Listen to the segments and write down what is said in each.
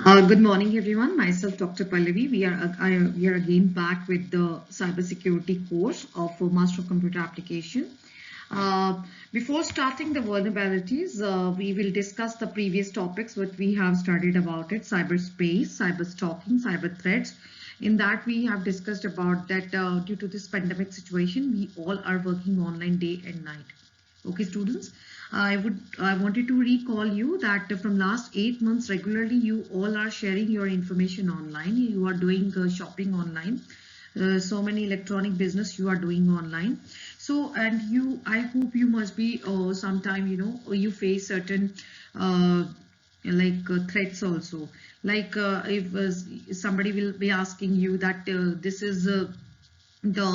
Good morning, everyone. Myself, Dr. Pallavi. We are again back with the cybersecurity course of Master of Computer Application. Before starting the vulnerabilities, we will discuss the previous topics what we have studied about it: cyberspace, cyber stalking, cyber threats. In that, we have discussed about that due to this pandemic situation, we all are working online day and night. Okay, students, I wanted to recall you that from last 8 months regularly you all are sharing your information online. You are doing shopping online. So many electronic business you are doing online. So and you, I hope you must be sometime you face certain threats also. Like if somebody will be asking you that this is the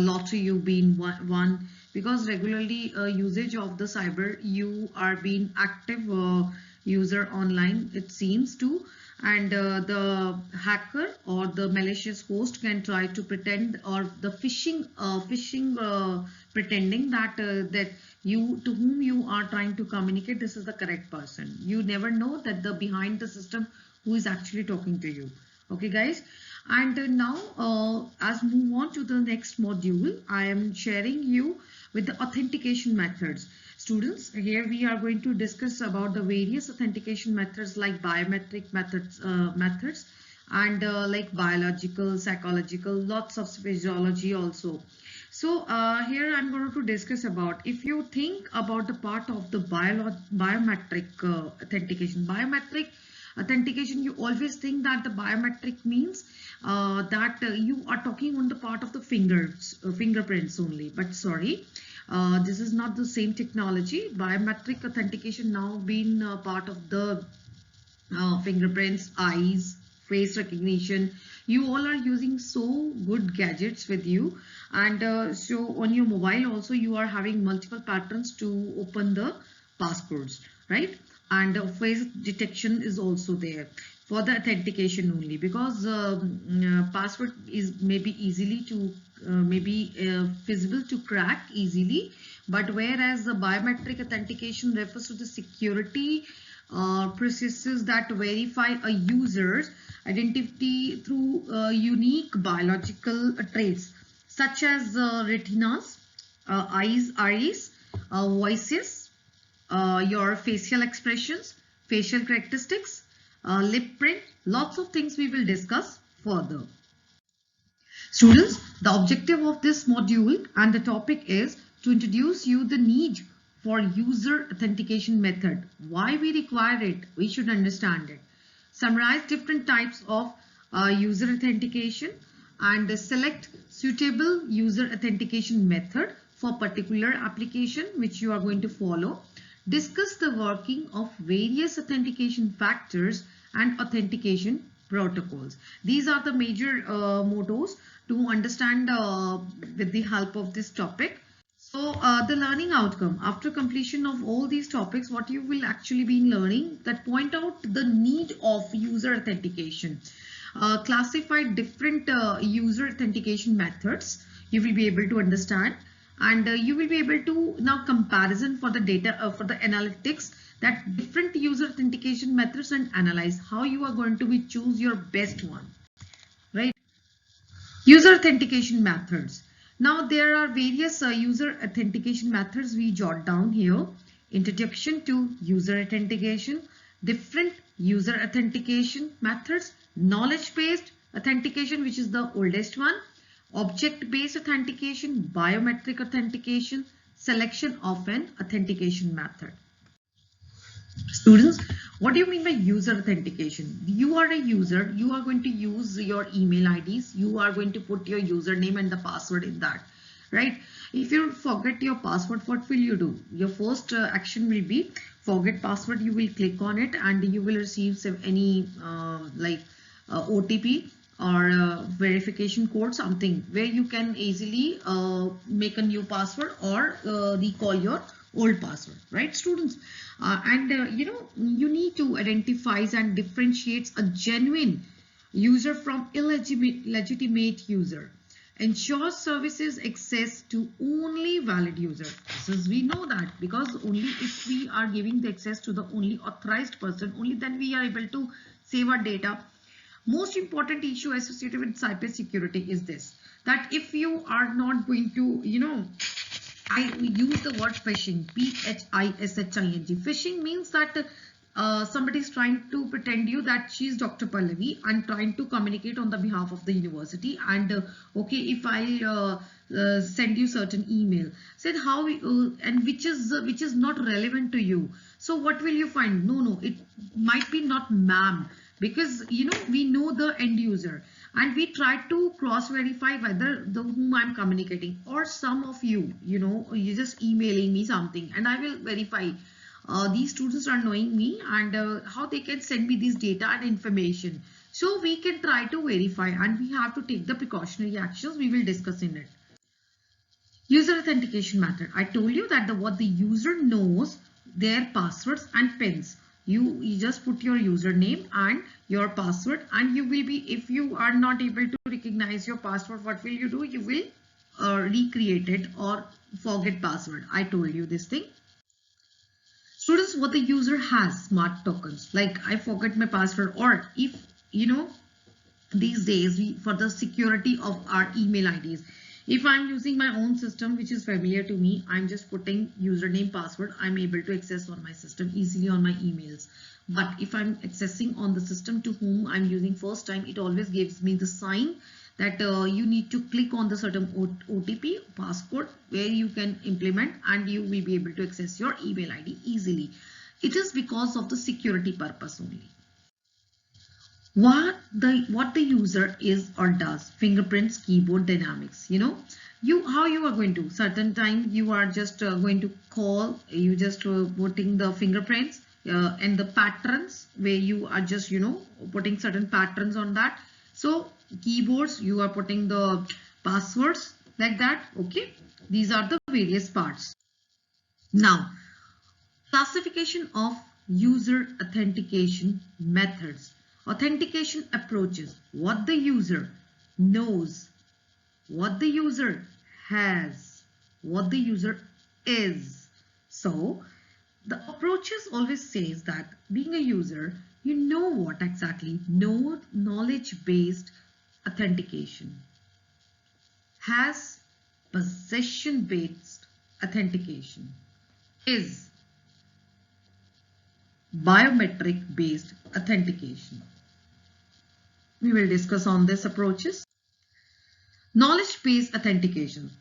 lottery you've been won, because regularly usage of the cyber, you are being active user online, it seems to, and the hacker or the malicious host can try to pretend, or the phishing pretending that you to whom you are trying to communicate, this is the correct person. You never know that the behind the system who is actually talking to you. Okay, guys. And now, as move on to the next module, I am sharing you with the authentication methods. Students, here we are going to discuss about the various authentication methods like biometric methods and like biological, psychological, lots of physiology also. So here I'm going to discuss about, if you think about the part of the biometric authentication, you always think that the biometric means that you are talking on the part of the fingerprints only. But sorry, this is not the same technology. Biometric authentication now been part of the fingerprints, eyes, face recognition. You all are using so good gadgets with you, and so on your mobile also you are having multiple patterns to open the passcodes, right? And face detection is also there for the authentication only, because password is maybe easily to feasible to crack easily, but whereas the biometric authentication refers to the security processes that verify a user's identity through unique biological traits such as retinas, eyes, iris, voices, your facial expressions, facial characteristics, lip print, lots of things we will discuss further. Students, the objective of this module and the topic is to introduce you the need for user authentication method. Why we require it, we should understand it. Summarize different types of user authentication and select suitable user authentication method for particular application which you are going to follow. Discuss the working of various authentication factors and authentication protocols. These are the major mottos to understand with the help of this topic. So the learning outcome after completion of all these topics, what you will actually be learning, that point out the need of user authentication, classify different user authentication methods, you will be able to understand, and you will be able to now comparison for the data for the analytics, that different user authentication methods, and analyze how you are going to be choose your best one, right? User authentication methods. Now there are various user authentication methods we jot down here. Introduction to user authentication, different user authentication methods, knowledge-based authentication, which is the oldest one, object-based authentication, biometric authentication, selection of an authentication method. Students, what do you mean by user authentication? You are a user, you are going to use your email IDs, you are going to put your username and the password in that, right? If you forget your password, what will you do? Your first action will be forget password. You will click on it and you will receive any OTP or verification code, something where you can easily make a new password or recall your old password, right, students? And you need to identify and differentiate a genuine user from illegitimate user. Ensure services access to only valid user. This is, we know that, because only if we are giving the access to the only authorized person, only then we are able to save our data. Most important issue associated with cybersecurity is this, that if you are not going to, I use the word phishing, phishing. Phishing means that somebody is trying to pretend you that she's Dr. Pallavi and trying to communicate on the behalf of the university. And okay, if I send you certain email, said how and which is not relevant to you. So what will you find? No, it might be not ma'am, because we know the end user and we try to cross verify whether the whom I'm communicating, or some of you're just emailing me something and I will verify these students are knowing me and how they can send me this data and information. So we can try to verify and we have to take the precautionary actions we will discuss in it. User authentication method. I told you that what the user knows, their passwords and pins. You just put your username and your password, and you will be, if you are not able to recognize your password, what will you do? You will recreate it or forget password. I told you this thing. Students, what the user has, smart tokens. Like I forget my password, or if these days for the security of our email IDs. If I'm using my own system, which is familiar to me, I'm just putting username, password. I'm able to access on my system easily on my emails. But if I'm accessing on the system to whom I'm using first time, it always gives me the sign that you need to click on the certain OTP passcode where you can implement, and you will be able to access your email ID easily. It is because of the security purpose only. What the user is or does, fingerprints, keyboard dynamics. How you are going to, certain time you are just going to call, you just putting the fingerprints and the patterns where you are just putting certain patterns on that. So keyboards, you are putting the passwords like that. Okay, these are the various parts. Now, classification of user authentication methods. Authentication approaches: what the user knows, what the user has, what the user is. So the approaches always says that being a user, you know what exactly, know knowledge-based authentication, has possession-based authentication, is biometric-based authentication. We will discuss on these approaches. Knowledge-based authentication.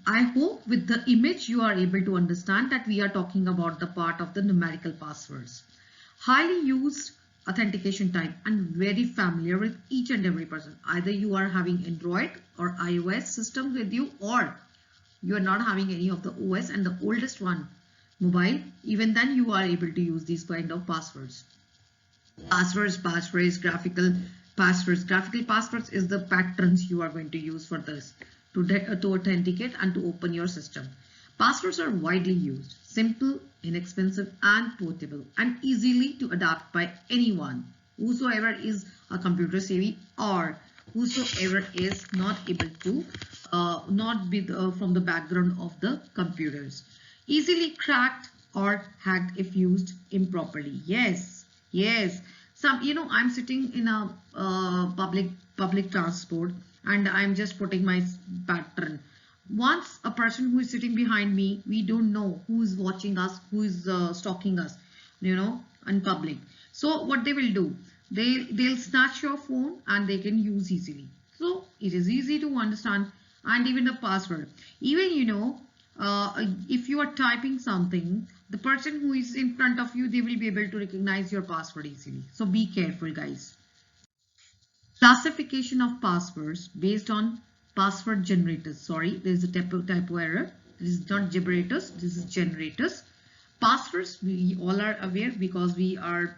I hope with the image you are able to understand that we are talking about the part of the numerical passwords. Highly used authentication type and very familiar with each and every person. Either you are having Android or iOS system with you, or you are not having any of the OS and the oldest one, mobile. Even then you are able to use these kind of passwords. Passwords, passphrase, graphical passwords. Graphical passwords is the patterns you are going to use for this to authenticate and to open your system. Passwords are widely used, simple, inexpensive and portable, and easily to adapt by anyone whosoever is a computer savvy, or whosoever is not able to not be from the background of the computers. Easily cracked or hacked if used improperly. Yes. I'm sitting in a public transport and I'm just putting my pattern. Once a person who is sitting behind me, we don't know who is watching us, who is stalking us, in public. So what they will do, they'll snatch your phone and they can use easily. So it is easy to understand, and even the password. Even if you are typing something, the person who is in front of you, they will be able to recognize your password easily. So be careful, guys. Classification of passwords based on password generators. Sorry, there is a typo error. This is not generators, this is generators. Passwords, we all are aware because we are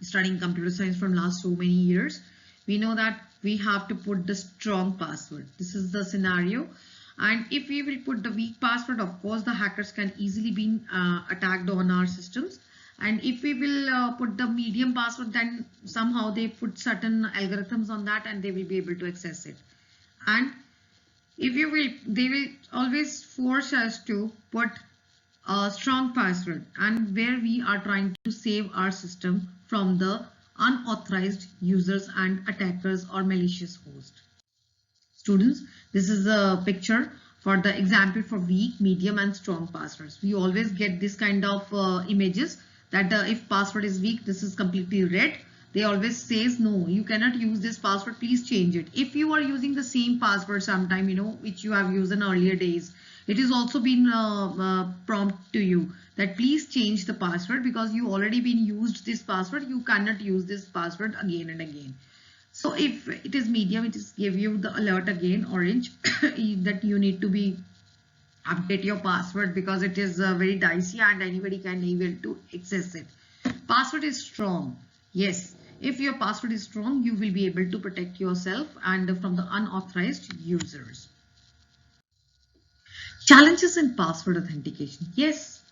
studying computer science from last so many years. We know that we have to put the strong password. This is the scenario. And if we will put the weak password, of course, the hackers can easily be attacked on our systems. And if we will put the medium password, then somehow they put certain algorithms on that and they will be able to access it. And if you will, they will always force us to put a strong password, and where we are trying to save our system from the unauthorized users and attackers or malicious hosts. Students, this is a picture for the example for weak, medium and strong passwords. We always get this kind of images that if password is weak, this is completely red. They always says, no, you cannot use this password, please change it. If you are using the same password sometime, which you have used in earlier days, it is also been prompt to you that please change the password because you already been used this password. You cannot use this password again and again. So if it is medium, it is give you the alert again, orange, that you need to be update your password because it is very dicey and anybody can able to access it. Password is strong. Yes, if your password is strong, you will be able to protect yourself and from the unauthorized users. Challenges in password authentication. Yes,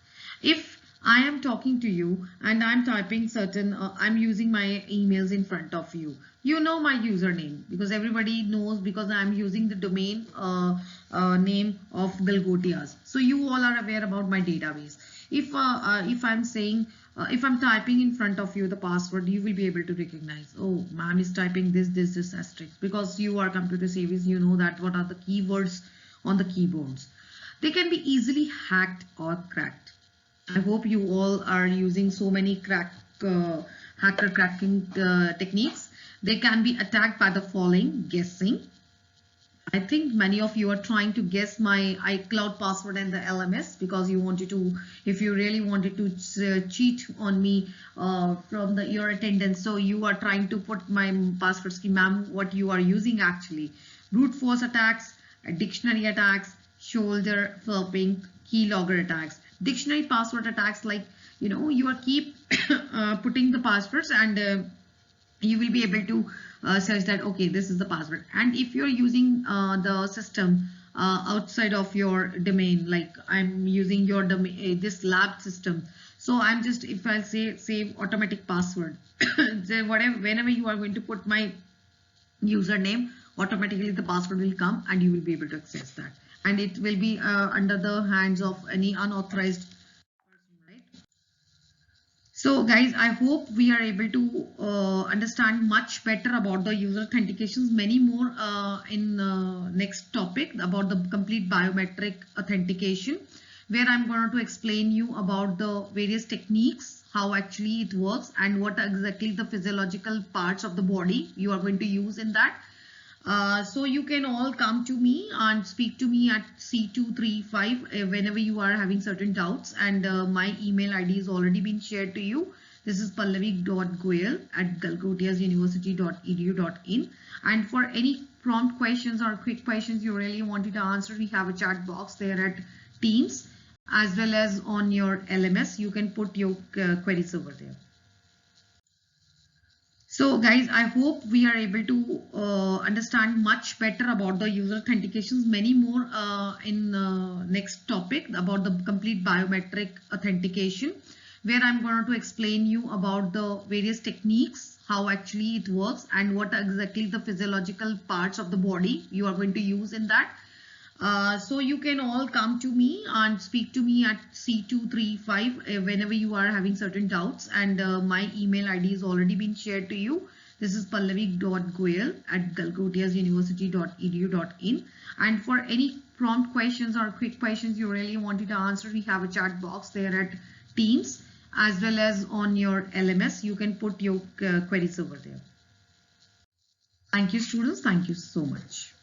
if I am talking to you and I'm typing certain, I'm using my emails in front of you. You know my username because everybody knows because I'm using the domain name of Galgotias. So you all are aware about my database. If I'm saying, if I'm typing in front of you the password, you will be able to recognize, oh, ma'am is typing this asterisk because you are computer savvy. You know that what are the keywords on the keyboards. They can be easily hacked or cracked. I hope you all are using so many hacker cracking techniques. They can be attacked by the following: guessing. I think many of you are trying to guess my iCloud password and the LMS because you wanted to, if you really wanted to cheat on me from your attendance. So you are trying to put my password scheme, ma'am, what you are using actually. Brute force attacks, dictionary attacks, shoulder flipping, keylogger attacks. Dictionary password attacks, like you are keep putting the passwords and you will be able to search that, okay, this is the password. And if you're using the system outside of your domain, like I'm using your domain, this lab system, so I'm just, if I say save automatic password, then whenever you are going to put my username, automatically the password will come and you will be able to access that, and it will be under the hands of any unauthorized person, right? So guys, I hope we are able to understand much better about the user authentications, many more in next topic about the complete biometric authentication, where I'm going to explain you about the various techniques, how actually it works and what exactly the physiological parts of the body you are going to use in that. So you can all come to me and speak to me at C235 whenever you are having certain doubts, and my email ID is already been shared to you. This is pallavi.goel@galgotiasuniversity.edu.in, and for any prompt questions or quick questions you really wanted to answer, we have a chat box there at Teams as well as on your LMS. You can put your queries over there. So guys, I hope we are able to understand much better about the user authentications, many more in next topic about the complete biometric authentication, where I'm going to explain you about the various techniques, how actually it works and what exactly the physiological parts of the body you are going to use in that. So you can all come to me and speak to me at C235 whenever you are having certain doubts, and my email ID is already been shared to you. This is pallavi.goel@galgotiasuniversity.edu.in, and for any prompt questions or quick questions you really wanted to answer, we have a chat box there at Teams as well as on your LMS. You can put your queries over there. Thank you, students. Thank you so much.